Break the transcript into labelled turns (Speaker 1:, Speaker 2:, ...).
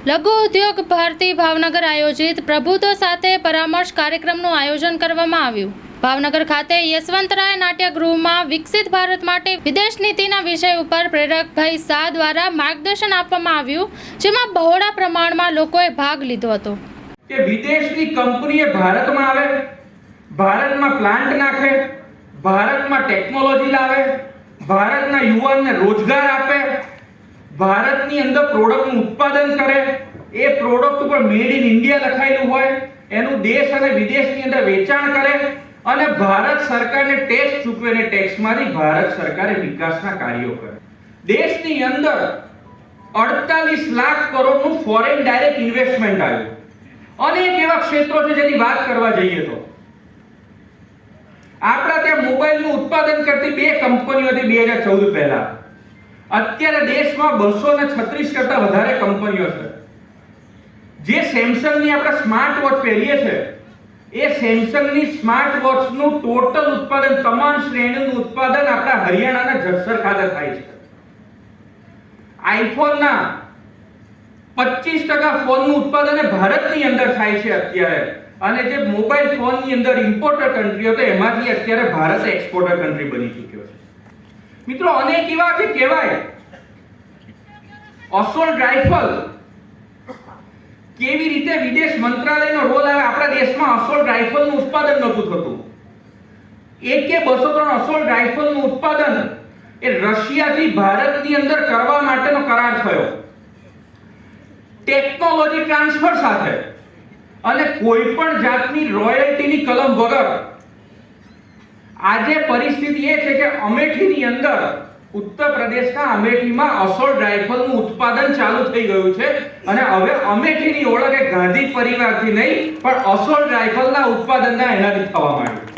Speaker 1: લઘુ ઉદ્યોગ ભારતી ભાવનગર આયોજિત પ્રબુદ્ધો સાથે પરામર્શ કાર્યક્રમનું આયોજન કરવામાં આવ્યું। ભાવનગર ખાતે યશવંતરાય નાટ્યગૃહમાં વિકસિત ભારત માટે વિદેશ નીતિના વિષય ઉપર પ્રેરકભાઈ શાહ દ્વારા માર્ગદર્શન આપવામાં આવ્યું, જેમાં બહોળા પ્રમાણમાં લોકોએ ભાગ લીધો હતો।
Speaker 2: કે વિદેશની કંપનીએ ભારતમાં આવે, ભારતમાં પ્લાન્ટ નાખે, ભારતમાં ટેકનોલોજી લાવે, ભારતના યુવાનને રોજગાર આપે, ભારતની અંદર પ્રોડક્ટનું ઉત્પાદન કરે, એ પ્રોડક્ટ ઉપર મેડ ઇન ઇન્ડિયા લખાયેલું હોય, એનું દેશ અને વિદેશની અંદર વેચાણ કરે અને ભારત સરકારને ટેક્સ ચૂકવે અને ટેક્સમાંથી ભારત સરકારે વિકાસના કાર્યો કરે। દેશની અંદર 48 લાખ કરોડનું ફોરેન ડાયરેક્ટ ઇન્વેસ્ટમેન્ટ આવ્યું। અનેક એવા ક્ષેત્રો છે જેની વાત કરવા જઈએ તો આપણા ત્યાં મોબાઈલનું ઉત્પાદન કરતી બે કંપનીઓ હતી 2014 પહેલા। અત્યારે દેશમાં 236 કરતા વધારે કંપનીઓ છે। જે સેમસંગની આપણે સ્માર્ટ વોચ પહેરીએ છે, એ સેમસંગની સ્માર્ટ વોચનું ટોટલ ઉત્પાદન, તમામ શ્રેણીનું ઉત્પાદન આપણા હરિયાણાના જસર ખાતે થાય છે। આઈફોનના 25% ફોનનું ઉત્પાદન ભારતની અંદર થાય છે અત્યારે, અને જે મોબાઈલ ફોનની અંદર ઇમ્પોર્ટર કન્ટ્રી હતો એમાંથી અત્યારે ભારત એક્સપોર્ટર કન્ટ્રી બની ચૂક્યો છે। મિત્રો, અનેક એવા જે કહેવાય અસોલ્ટ રાઇફલ કેવી રીતે વિદેશ મંત્રાલયનો રોલ આવે, આપણા દેશમાં અસોલ્ટ રાઇફલનું ઉત્પાદન નહોતું થતું। 203 અસોલ્ટ રાઇફલનું ઉત્પાદન એ રશિયાથી ભારતની અંદર કરવા માટેનો કરાર થયો, ટેકનોલોજી ટ્રાન્સફર સાથે અને કોઈ પણ જાતની રોયલ્ટીની કલમ વગર। આજે પરિસ્થિતિ એ છે કે અમેઠીની અંદર, ઉત્તર પ્રદેશના અમેઠીમાં અસોલ્ટ રાઇફલનું ઉત્પાદન ચાલુ થઈ ગયું છે અને હવે અમેઠીની ઓળખ એ ગાંધી પરિવારથી નહીં પણ અસોલ્ટ રાઇફલના ઉત્પાદનના એનાથી થવા માંડી।